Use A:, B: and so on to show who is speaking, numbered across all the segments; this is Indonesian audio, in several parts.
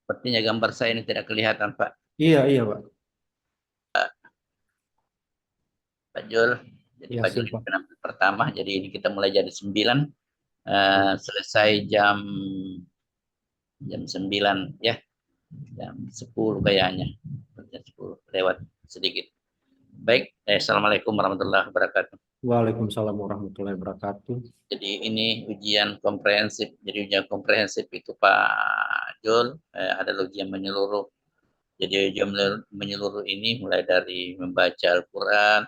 A: Sepertinya gambar saya ini tidak kelihatan, Pak.
B: Iya, iya, Pak.
A: Pak Jul. Jadi
B: Iya,
A: Pak Jul ini
B: sumpah.
A: penampil pertama. Jadi ini kita mulai jam 9,
B: Iya.
A: selesai jam 9 ya, jam 10 kayaknya. Jam 10 lewat sedikit. Baik, Assalamualaikum warahmatullahi wabarakatuh.
B: Waalaikumsalam warahmatullahi wabarakatuh.
A: Jadi ini ujian komprehensif. Jadi ujian komprehensif itu Pak Jul, adalah ujian menyeluruh. Jadi ujian menyeluruh ini mulai dari membaca Al-Quran,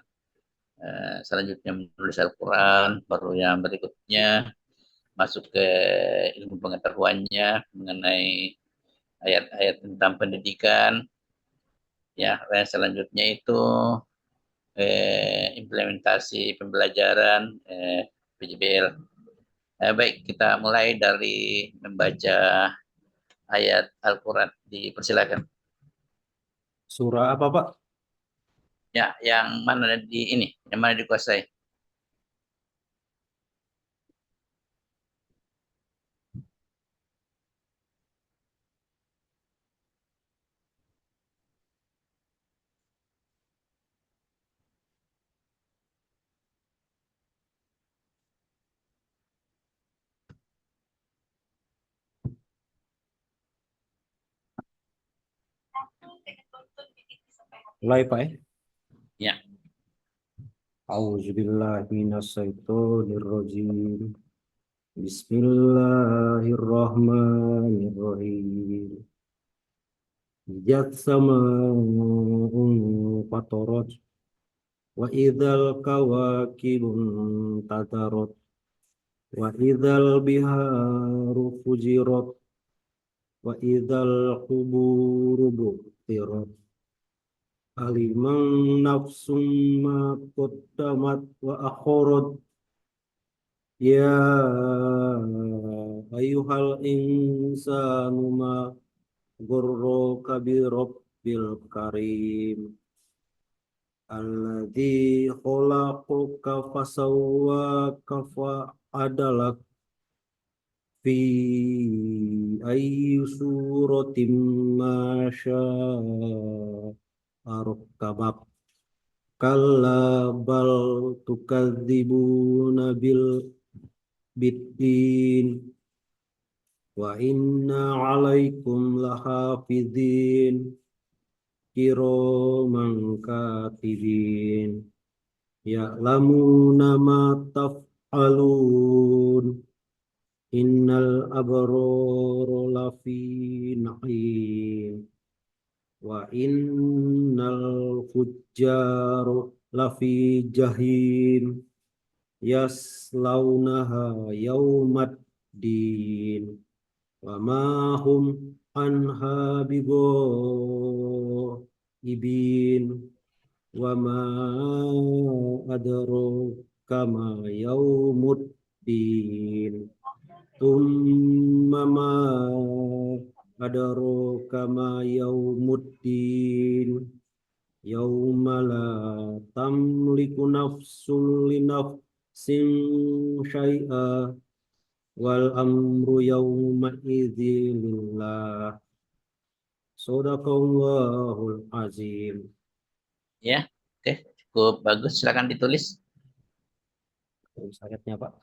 A: selanjutnya menulis Al-Quran, baru yang berikutnya masuk ke ilmu pengetahuannya mengenai ayat-ayat tentang pendidikan, ya. Dan selanjutnya itu implementasi pembelajaran PJBL. Baik, kita mulai dari membaca ayat Al-Quran. Dipersilakan.
B: Surah apa, Pak?
A: Ya, yang mana di ini, yang mana dikuasai?
B: Mulai, Pak, ya.
A: Ya,
B: Auzubillahi minasyaitonirrajim. Bismillahirrahmanirrahim. Ijat sama fatorat wa idzal kawakibun tatarat wa idzal biharu fujirat wa idzal quburu bu'thirat aliman nafsum ma qaddamat wa akhirat ya ayyuhal insanu ma gurruka bi rabbil karim alladzi khalaqaka fasawwaka fa adalak fi ayyi suratin ma syaa rakkabak kalla bal tukadzibuna bil biddin wa inna alaikum lahafizin kiraman katibin ya'lamuna ma taf'alun innal abrara lafi na'im wa innal fujjara lafi jahim yaslaunaha yaumat din wa ma hum anha ibin wa ma adraka ma yaumud din thumma ma adraka ma yaumud din yauma la tamliku nafsun li nafsin syai'a wal amru yauma idzin lillah. Sadaqallahul azim.
A: ya. Oke, cukup bagus. Silakan ditulis.
B: Terus ayatnya, Pak.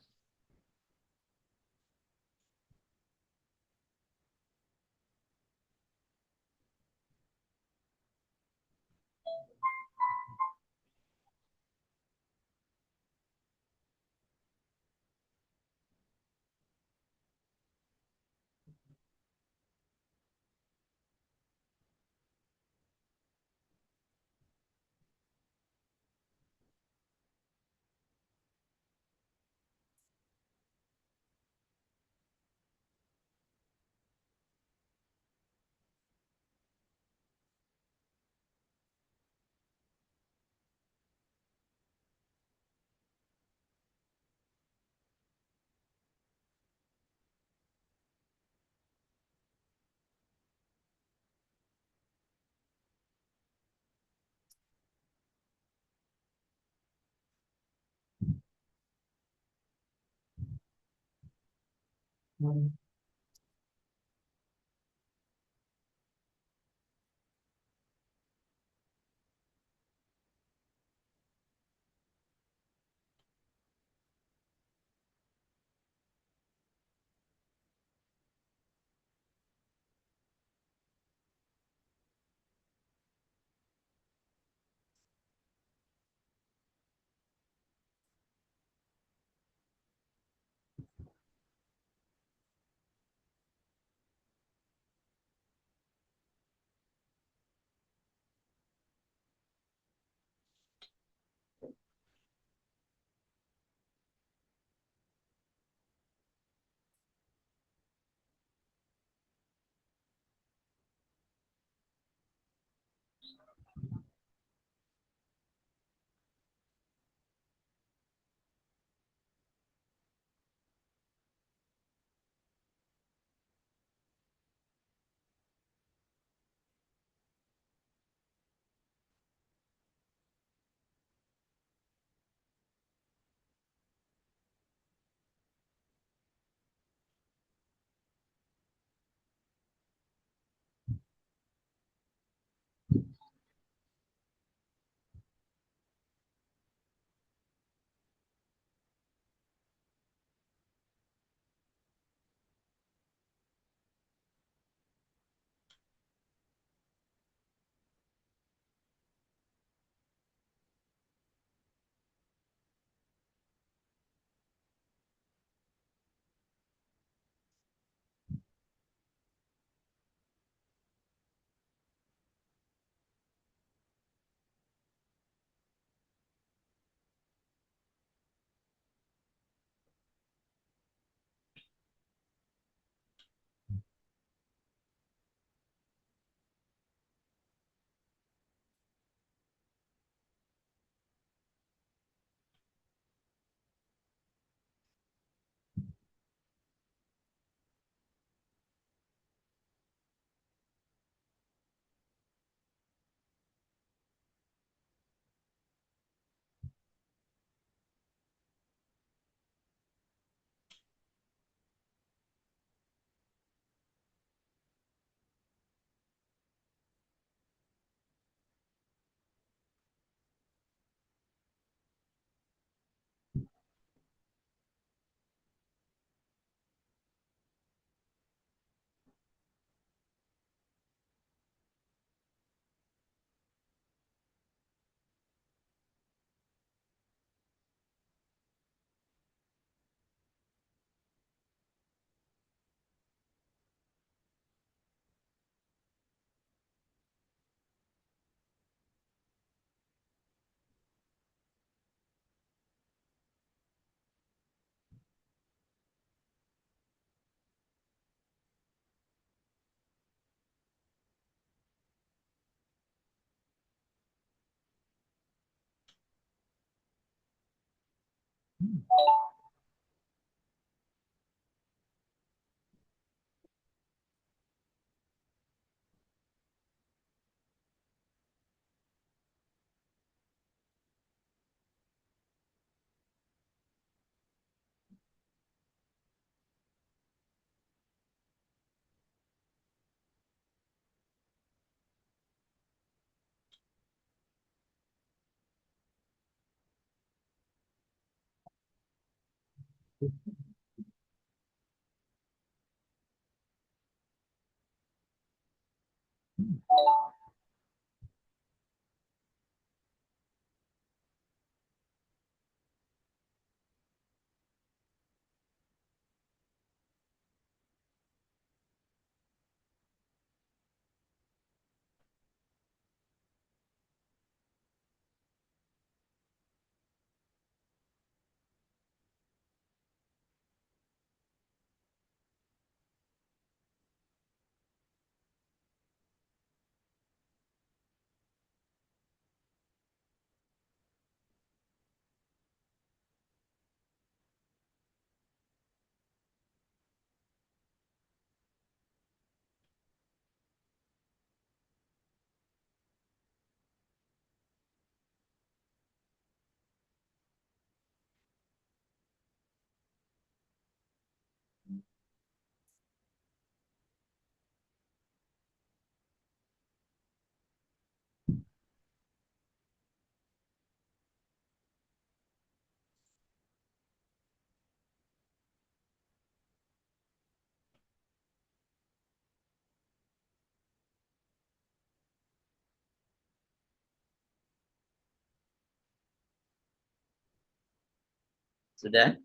A: Sudah?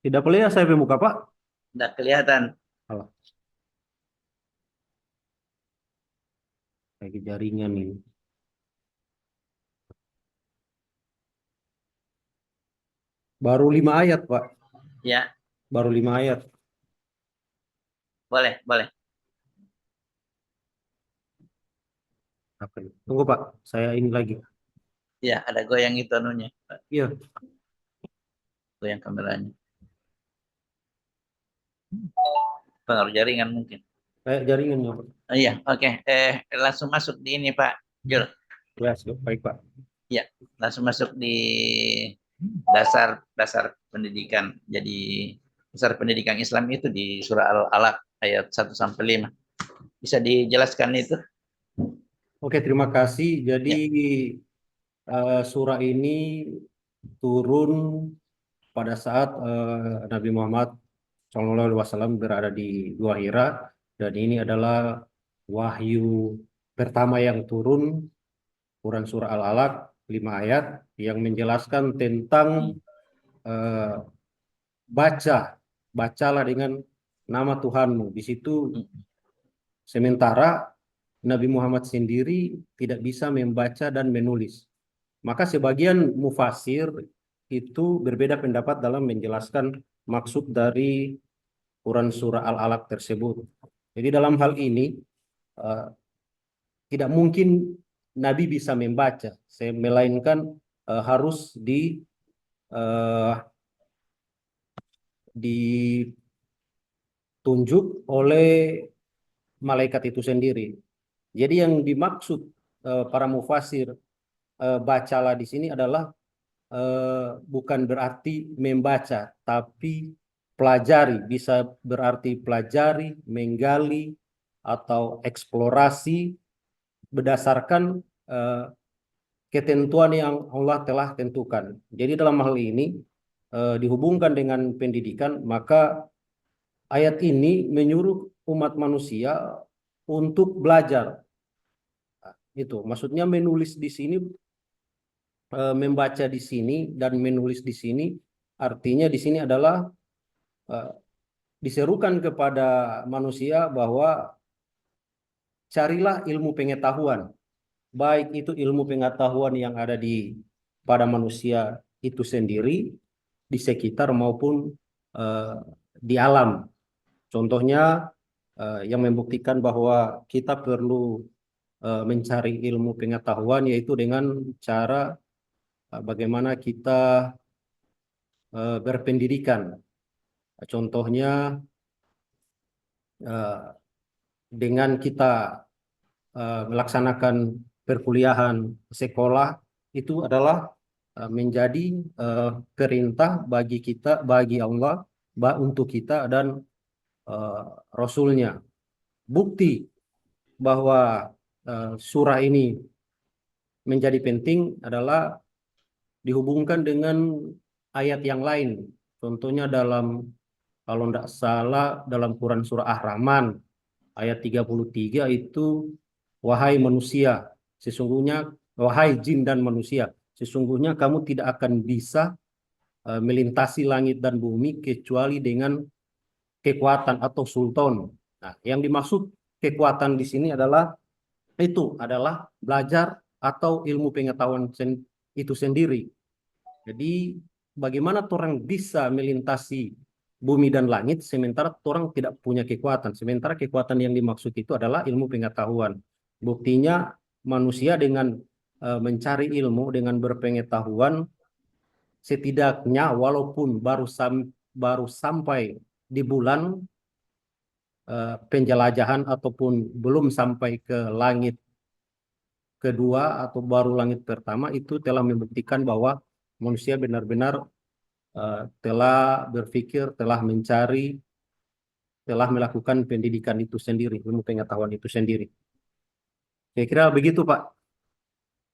B: Tidak boleh ya saya buka, Pak?
A: Tidak kelihatan.
B: Alah, lagi jaringan ini. Baru 5 ayat, Pak.
A: Ya,
B: Baru 5 ayat.
A: boleh, boleh.
B: Oke. Tunggu, Pak. Saya ini lagi.
A: Ya, ada goyang itu anunya,
B: Iya,
A: goyang kameranya. Pengaruh jaringan mungkin.
B: kayak jaringannya, Pak.
A: Oh, iya, oke. Langsung masuk di ini, Pak Jul.
B: Ya, siap. Baik, Pak.
A: Ya, langsung masuk di dasar dasar pendidikan. Jadi dasar pendidikan Islam itu di surah Al-Alaq ayat 1 sampai 5. Bisa dijelaskan itu?
B: Oke, terima kasih. Jadi
A: Ya,
B: surah ini turun pada saat Nabi Muhammad SAW berada di Gua Hira, dan ini adalah wahyu pertama yang turun, Quran surah Al-Alaq 5 ayat yang menjelaskan tentang eh, baca, bacalah dengan nama Tuhanmu. Di situ sementara Nabi Muhammad sendiri tidak bisa membaca dan menulis. Maka sebagian mufasir itu berbeda pendapat dalam menjelaskan maksud dari Quran surah Al-Alaq tersebut. Jadi dalam hal ini eh, tidak mungkin Nabi bisa membaca, melainkan harus eh, ditunjuk oleh malaikat itu sendiri. Jadi yang dimaksud para mufasir bacalah di sini adalah bukan berarti membaca, tapi pelajari. Bisa berarti pelajari, menggali, atau eksplorasi berdasarkan eh, ketentuan yang Allah telah tentukan. Jadi dalam hal ini dihubungkan dengan pendidikan, maka ayat ini menyuruh umat manusia untuk belajar. Itu maksudnya menulis di sini, membaca di sini dan menulis di sini, artinya di sini adalah eh, diserukan kepada manusia bahwa carilah ilmu pengetahuan, baik itu ilmu pengetahuan yang ada pada manusia itu sendiri, di sekitar maupun eh, di alam. Contohnya yang membuktikan bahwa kita perlu mencari ilmu pengetahuan yaitu dengan cara bagaimana kita berpendidikan. Contohnya dengan kita melaksanakan perkuliahan sekolah itu adalah menjadi perintah bagi kita, bagi Allah, untuk kita dan uh, Rasulnya. Bukti bahwa surah ini menjadi penting adalah dihubungkan dengan ayat yang lain. Contohnya kalau tidak salah dalam Quran surah Ar-Rahman ayat 33 itu, wahai manusia, sesungguhnya, wahai jin dan manusia, sesungguhnya kamu tidak akan bisa melintasi langit dan bumi kecuali dengan kekuatan atau sultan. Nah, yang dimaksud kekuatan di sini adalah belajar atau ilmu pengetahuan itu sendiri. Jadi bagaimana orang bisa melintasi bumi dan langit sementara orang tidak punya kekuatan. Sementara kekuatan yang dimaksud itu adalah ilmu pengetahuan. Buktinya manusia dengan mencari ilmu, dengan berpengetahuan, setidaknya walaupun baru sampai di bulan, penjelajahan ataupun belum sampai ke langit kedua atau baru langit pertama, itu telah membuktikan bahwa manusia benar-benar telah berpikir, telah mencari, telah melakukan pendidikan itu sendiri, ilmu pengetahuan itu sendiri. Saya kira begitu, Pak,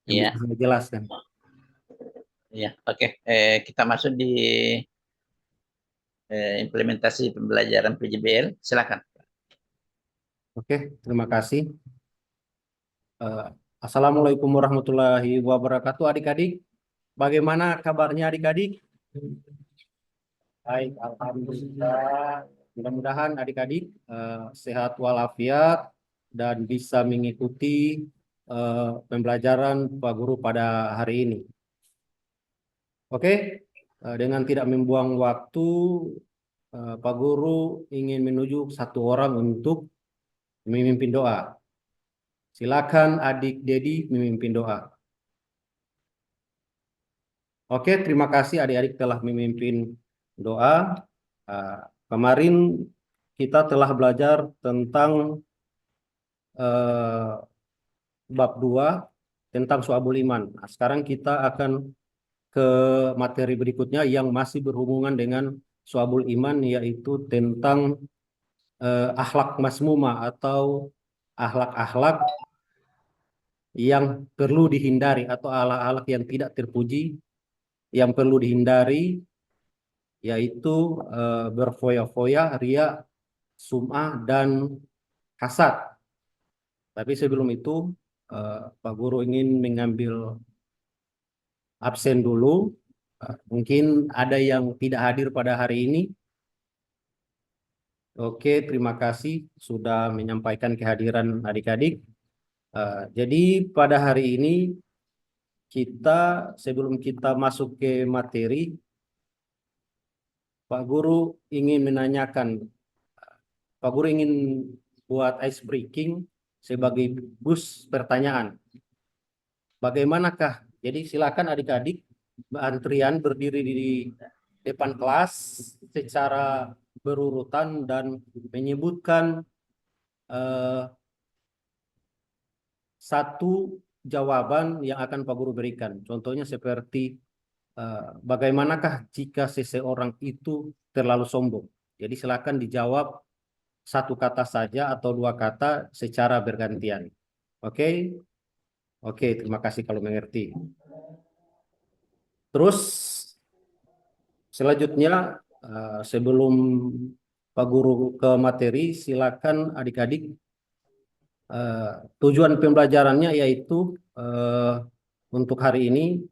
B: yang bisa
A: Iya,
B: saya jelaskan.
A: iya. Oke. Kita masuk di implementasi pembelajaran PJBL. Silakan.
B: Oke, terima kasih. Eh, Assalamualaikum warahmatullahi wabarakatuh, adik-adik. Bagaimana kabarnya adik-adik? Baik, alhamdulillah. Mudah-mudahan adik-adik sehat walafiat dan bisa mengikuti pembelajaran Pak Guru pada hari ini. Oke, dengan tidak membuang waktu, Pak Guru ingin menuju satu orang untuk memimpin doa. Silakan adik Dedi memimpin doa. Oke, terima kasih adik-adik telah memimpin doa. Kemarin kita telah belajar tentang eh, bab 2 tentang Syu'abul Iman. Nah, sekarang kita akan ke materi berikutnya yang masih berhubungan dengan Syu'abul Iman, yaitu tentang akhlak masmumah atau akhlak-akhlak yang perlu dihindari atau akhlak-akhlak yang tidak terpuji yang perlu dihindari, yaitu berfoya-foya, ria, sum'ah, dan hasad. Tapi sebelum itu, Pak Guru ingin mengambil absen dulu. Mungkin ada yang tidak hadir pada hari ini. Oke, terima kasih sudah menyampaikan kehadiran adik-adik. Jadi pada hari ini sebelum kita masuk ke materi, Pak Guru ingin menanyakan, Pak Guru ingin buat ice breaking sebagai bus pertanyaan. Bagaimanakah? Jadi silakan adik-adik antrian berdiri di depan kelas secara berurutan dan menyebutkan eh, satu jawaban yang akan Pak Guru berikan. Contohnya seperti bagaimanakah jika seseorang itu terlalu sombong? Jadi silakan dijawab satu kata saja atau dua kata secara bergantian. Oke? Oke, terima kasih kalau mengerti. Terus selanjutnya, sebelum Pak Guru ke materi, silakan adik-adik, tujuan pembelajarannya yaitu untuk hari ini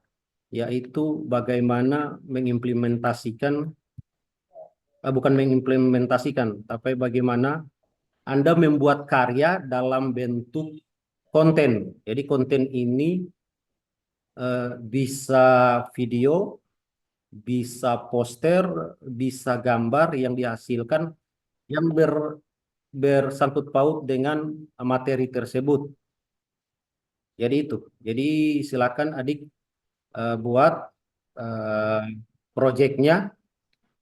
B: yaitu bagaimana mengimplementasikan, bukan mengimplementasikan, tapi bagaimana Anda membuat karya dalam bentuk konten. Jadi konten ini bisa video, bisa poster, bisa gambar yang dihasilkan yang bersangkut paut dengan materi tersebut. Jadi itu. Jadi silakan adik buat proyeknya,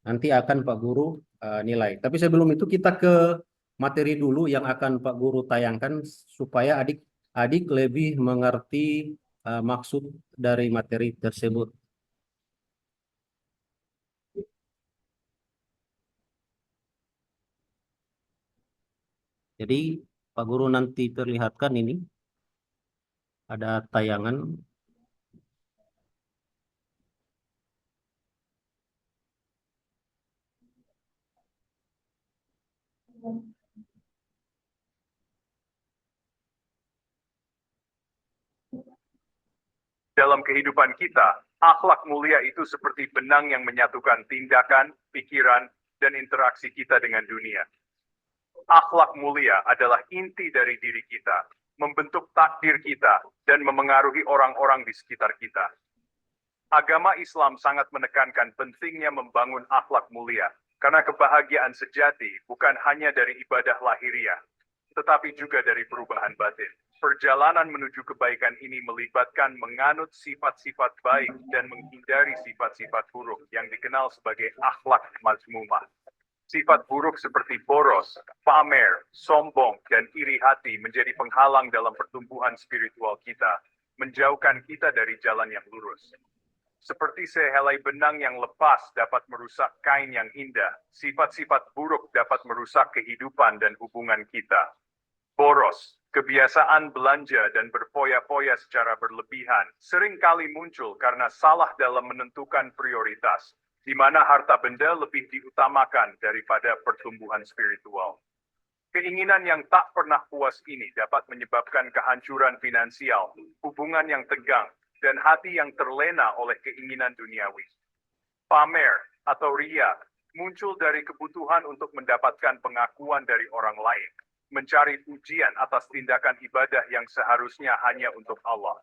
B: nanti akan Pak Guru nilai. Tapi sebelum itu kita ke materi dulu yang akan Pak Guru tayangkan supaya adik-adik lebih mengerti maksud dari materi tersebut. Jadi Pak Guru nanti perlihatkan ini ada tayangan.
C: Dalam kehidupan kita, akhlak mulia itu seperti benang yang menyatukan tindakan, pikiran, dan interaksi kita dengan dunia. Akhlak mulia adalah inti dari diri kita, membentuk takdir kita, dan memengaruhi orang-orang di sekitar kita. Agama Islam sangat menekankan pentingnya membangun akhlak mulia, karena kebahagiaan sejati bukan hanya dari ibadah lahiriah, tetapi juga dari perubahan batin. Perjalanan menuju kebaikan ini melibatkan menganut sifat-sifat baik dan menghindari sifat-sifat buruk yang dikenal sebagai akhlak mazmumah. Sifat buruk seperti boros, pamer, sombong, dan iri hati menjadi penghalang dalam pertumbuhan spiritual kita, menjauhkan kita dari jalan yang lurus. Seperti sehelai benang yang lepas dapat merusak kain yang indah, sifat-sifat buruk dapat merusak kehidupan dan hubungan kita. Boros, kebiasaan belanja dan berfoya-foya secara berlebihan, seringkali muncul karena salah dalam menentukan prioritas, di mana harta benda lebih diutamakan daripada pertumbuhan spiritual. Keinginan yang tak pernah puas ini dapat menyebabkan kehancuran finansial, hubungan yang tegang, dan hati yang terlena oleh keinginan duniawi. Pamer atau riya muncul dari kebutuhan untuk mendapatkan pengakuan dari orang lain, mencari pujian atas tindakan ibadah yang seharusnya hanya untuk Allah.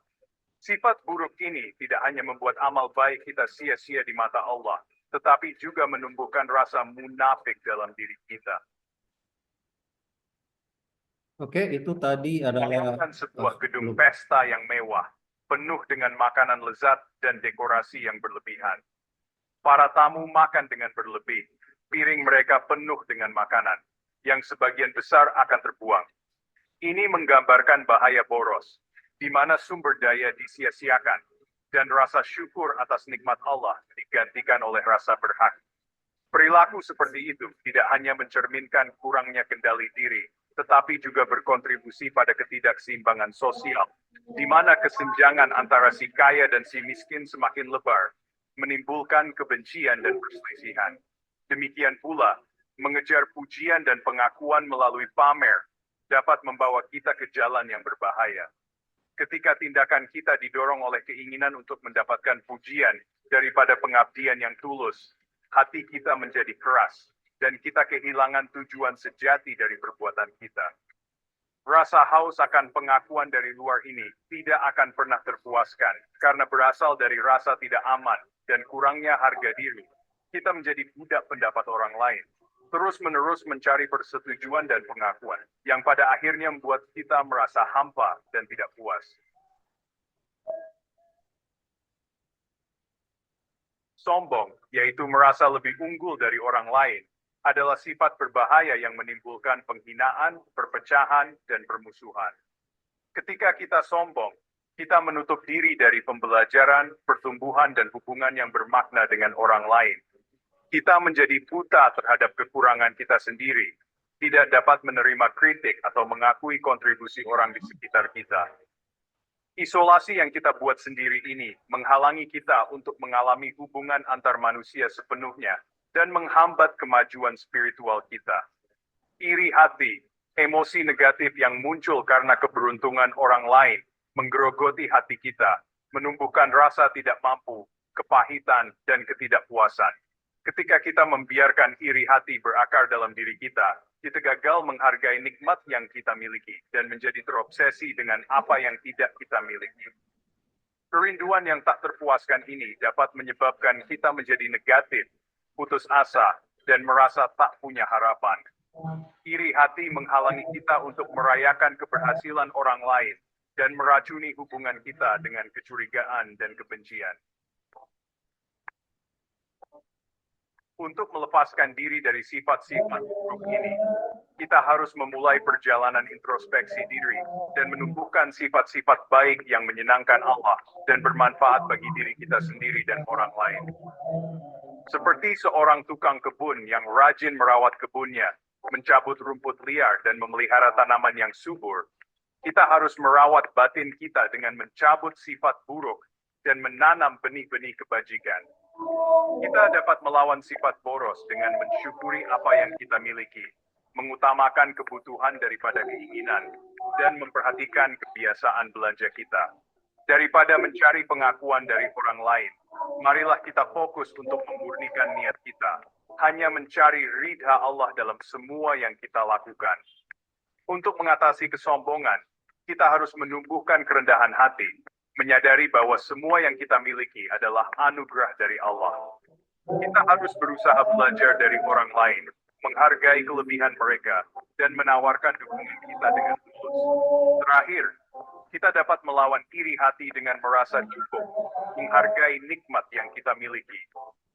C: Sifat buruk ini tidak hanya membuat amal baik kita sia-sia di mata Allah, tetapi juga menumbuhkan rasa munafik dalam diri kita.
B: Oke, itu tadi adalah
C: Bayangkan sebuah gedung pesta yang mewah, penuh dengan makanan lezat dan dekorasi yang berlebihan. Para tamu makan dengan berlebih, piring mereka penuh dengan makanan, yang sebagian besar akan terbuang. Ini menggambarkan bahaya boros, di mana sumber daya disia-siakan, dan rasa syukur atas nikmat Allah digantikan oleh rasa berhak. Perilaku seperti itu tidak hanya mencerminkan kurangnya kendali diri, tetapi juga berkontribusi pada ketidakseimbangan sosial, di mana kesenjangan antara si kaya dan si miskin semakin lebar, menimbulkan kebencian dan perselisihan. Demikian pula, mengejar pujian dan pengakuan melalui pamer dapat membawa kita ke jalan yang berbahaya. Ketika tindakan kita didorong oleh keinginan untuk mendapatkan pujian daripada pengabdian yang tulus, hati kita menjadi keras, dan kita kehilangan tujuan sejati dari perbuatan kita. Rasa haus akan pengakuan dari luar ini tidak akan pernah terpuaskan, karena berasal dari rasa tidak aman dan kurangnya harga diri. Kita menjadi budak pendapat orang lain, terus-menerus mencari persetujuan dan pengakuan, yang pada akhirnya membuat kita merasa hampa dan tidak puas. Sombong, yaitu merasa lebih unggul dari orang lain, adalah sifat berbahaya yang menimbulkan penghinaan, perpecahan, dan permusuhan. Ketika kita sombong, kita menutup diri dari pembelajaran, pertumbuhan, dan hubungan yang bermakna dengan orang lain. Kita menjadi buta terhadap kekurangan kita sendiri, tidak dapat menerima kritik atau mengakui kontribusi orang di sekitar kita. Isolasi yang kita buat sendiri ini menghalangi kita untuk mengalami hubungan antar manusia sepenuhnya dan menghambat kemajuan spiritual kita. Iri hati, emosi negatif yang muncul karena keberuntungan orang lain, menggerogoti hati kita, menumbuhkan rasa tidak mampu, kepahitan, dan ketidakpuasan. Ketika kita membiarkan iri hati berakar dalam diri kita gagal menghargai nikmat yang kita miliki dan menjadi terobsesi dengan apa yang tidak kita miliki. Kerinduan yang tak terpuaskan ini dapat menyebabkan kita menjadi negatif, putus asa, dan merasa tak punya harapan. Iri hati menghalangi kita untuk merayakan keberhasilan orang lain dan meracuni hubungan kita dengan kecurigaan dan kebencian. Untuk melepaskan diri dari sifat-sifat buruk ini, kita harus memulai perjalanan introspeksi diri dan menumbuhkan sifat-sifat baik yang menyenangkan Allah dan bermanfaat bagi diri kita sendiri dan orang lain. Seperti seorang tukang kebun yang rajin merawat kebunnya, mencabut rumput liar dan memelihara tanaman yang subur, kita harus merawat batin kita dengan mencabut sifat buruk dan menanam benih-benih kebajikan. Kita dapat melawan sifat boros dengan mensyukuri apa yang kita miliki, mengutamakan kebutuhan daripada keinginan, dan memperhatikan kebiasaan belanja kita. Daripada mencari pengakuan dari orang lain, marilah kita fokus untuk memurnikan niat kita, hanya mencari ridha Allah dalam semua yang kita lakukan. Untuk mengatasi kesombongan, kita harus menumbuhkan kerendahan hati, menyadari bahwa semua yang kita miliki adalah anugerah dari Allah. Kita harus berusaha belajar dari orang lain, menghargai kelebihan mereka, dan menawarkan dukungan kita dengan tulus. Terakhir, kita dapat melawan iri hati dengan merasa cukup, menghargai nikmat yang kita miliki,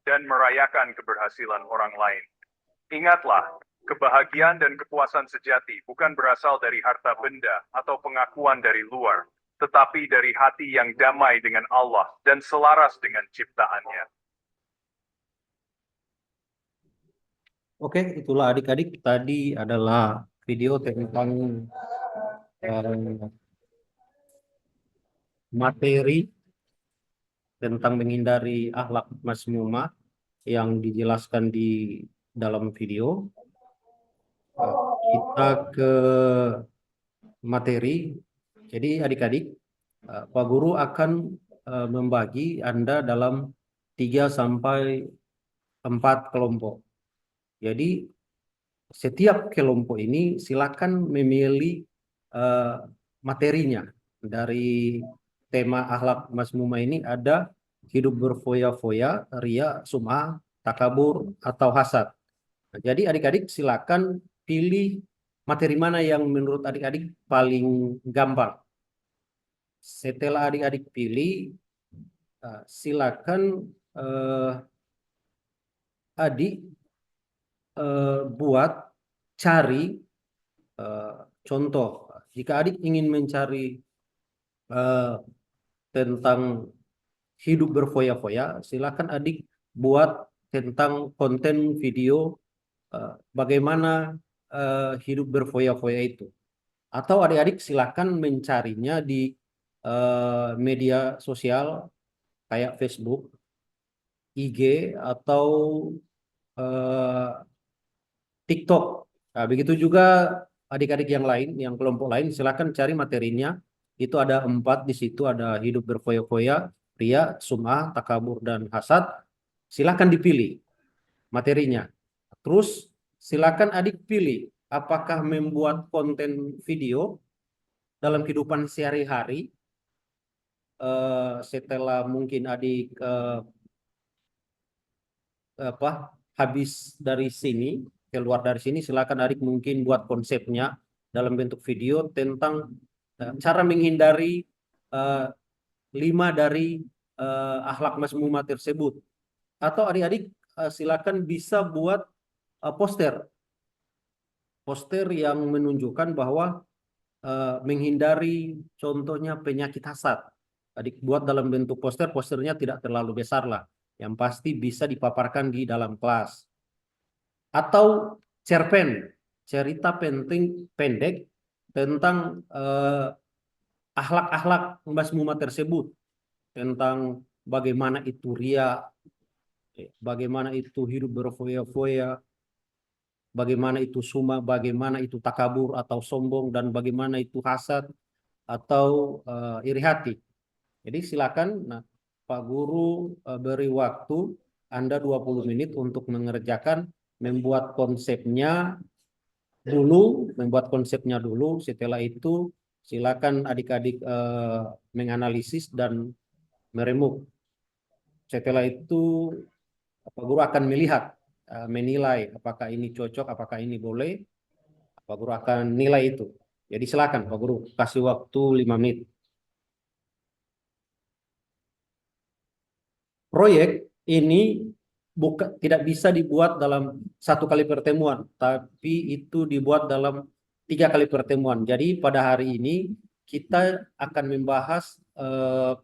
C: dan merayakan keberhasilan orang lain. Ingatlah, kebahagiaan dan kepuasan sejati bukan berasal dari harta benda atau pengakuan dari luar, tetapi dari hati yang damai dengan Allah dan selaras dengan ciptaannya.
B: Oke, itulah adik-adik, tadi adalah video tentang materi tentang menghindari akhlak mazmumah yang dijelaskan di dalam video. Kita ke materi. Jadi adik-adik, Pak Guru akan membagi Anda dalam 3 sampai 4 kelompok. Jadi setiap kelompok ini silakan memilih materinya. Dari tema akhlak mazmumah ini ada hidup berfoya-foya, ria, sum'ah, takabur, atau hasad. Nah, jadi adik-adik silakan pilih materi mana yang menurut adik-adik paling gampang. Setelah adik-adik pilih, silakan adik buat cari contoh. Jika adik ingin mencari tentang hidup berfoya-foya, silakan adik buat tentang konten video bagaimana hidup berfoya-foya itu. Atau adik-adik silakan mencarinya di media sosial kayak Facebook, IG, atau TikTok. Nah, begitu juga adik-adik yang lain, yang kelompok lain, silakan cari materinya. Itu ada 4 di situ, ada hidup berfoya-foya, ria, sum'ah, takabur, dan hasad. Silakan dipilih materinya. Terus silakan adik pilih apakah membuat konten video dalam kehidupan sehari-hari. Setelah mungkin adik habis dari sini, keluar dari sini, silakan adik mungkin buat konsepnya dalam bentuk video tentang cara menghindari 5 dari akhlak mazmumah tersebut. Atau adik-adik silakan bisa buat poster yang menunjukkan bahwa menghindari contohnya penyakit hasad. Adik buat dalam bentuk posternya tidak terlalu besar lah, yang pasti bisa dipaparkan di dalam kelas. Atau cerpen, cerita pendek tentang akhlak-akhlak mazmumah tersebut, tentang bagaimana itu ria, bagaimana itu hidup berfoya-foya, bagaimana itu sum'ah, bagaimana itu takabur atau sombong, dan bagaimana itu hasad atau iri hati. Jadi silakan, Pak Guru beri waktu Anda 20 menit untuk mengerjakan, membuat konsepnya dulu. Setelah itu silakan adik-adik menganalisis dan meremuk. Setelah itu Pak Guru akan melihat, menilai apakah ini cocok, apakah ini boleh. Pak Guru akan nilai itu. Jadi silakan Pak Guru, kasih waktu 5 menit. Proyek ini tidak bisa dibuat dalam 1 kali pertemuan, tapi itu dibuat dalam 3 kali pertemuan. Jadi pada hari ini kita akan membahas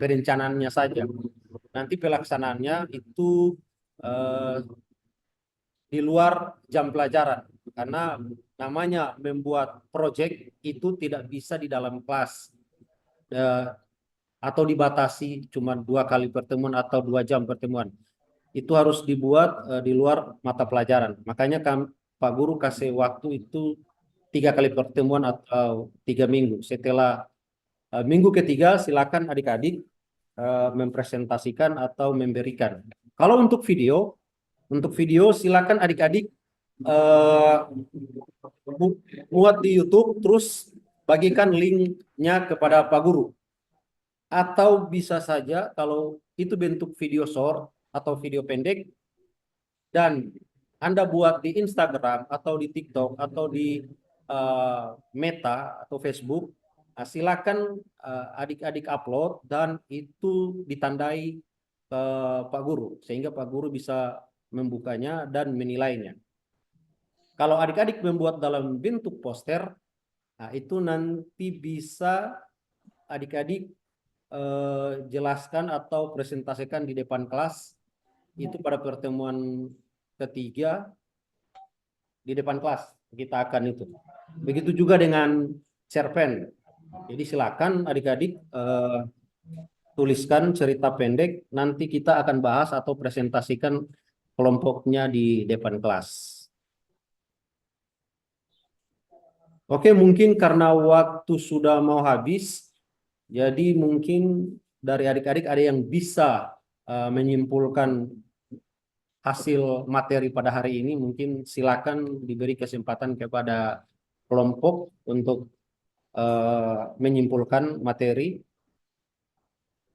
B: perencanaannya saja. Nanti pelaksanaannya itu di luar jam pelajaran, karena namanya membuat proyek itu tidak bisa di dalam kelas atau dibatasi cuma 2 kali pertemuan atau 2 jam pertemuan. Itu harus dibuat di luar mata pelajaran. Makanya Pak Guru kasih waktu itu 3 kali pertemuan atau 3 minggu. Setelah minggu ketiga silakan adik-adik mempresentasikan atau memberikan. Kalau untuk video silakan adik-adik buat di YouTube, terus bagikan linknya kepada Pak Guru. Atau bisa saja kalau itu bentuk video short atau video pendek dan Anda buat di Instagram atau di TikTok atau di Meta atau Facebook, silakan adik-adik upload dan itu ditandai ke Pak Guru sehingga Pak Guru bisa membukanya dan menilainya. Kalau adik-adik membuat dalam bentuk poster, itu nanti bisa adik-adik jelaskan atau presentasikan di depan kelas itu pada pertemuan ketiga di depan kelas kita akan itu. Begitu juga dengan cerpen. Jadi silakan adik-adik tuliskan cerita pendek, nanti kita akan bahas atau presentasikan kelompoknya di depan kelas. Oke, mungkin karena waktu sudah mau habis, jadi mungkin dari adik-adik ada yang bisa menyimpulkan hasil materi pada hari ini. Mungkin silakan diberi kesempatan kepada kelompok untuk menyimpulkan materi.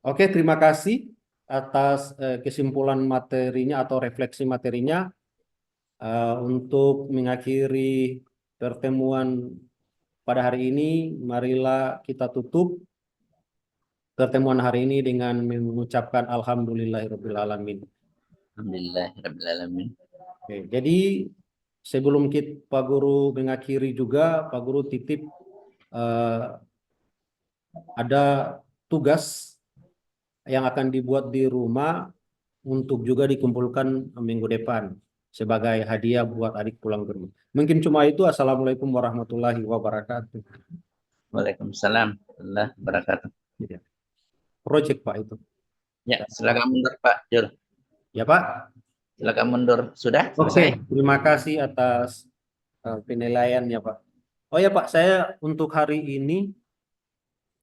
B: Oke, terima kasih atas kesimpulan materinya atau refleksi materinya. Untuk mengakhiri pertemuan pada hari ini, marilah kita tutup pertemuan hari ini dengan mengucapkan alhamdulillahirabbil alamin.
A: Alhamdulillahirabbil.
B: Oke, jadi sebelum Pak Guru mengakhiri juga, Pak Guru titip ada tugas yang akan dibuat di rumah untuk juga dikumpulkan minggu depan sebagai hadiah buat adik pulang ke rumah. Mungkin cuma itu. Assalamualaikum warahmatullahi wabarakatuh.
A: Waalaikumsalam warahmatullahi wabarakatuh.
B: Ya. Project Pak itu.
A: Ya, silakan mundur Pak Jul.
B: Ya Pak.
A: Silakan mundur. Sudah?
B: Oke, terima kasih atas penilaiannya Pak. Oh ya Pak, saya untuk hari ini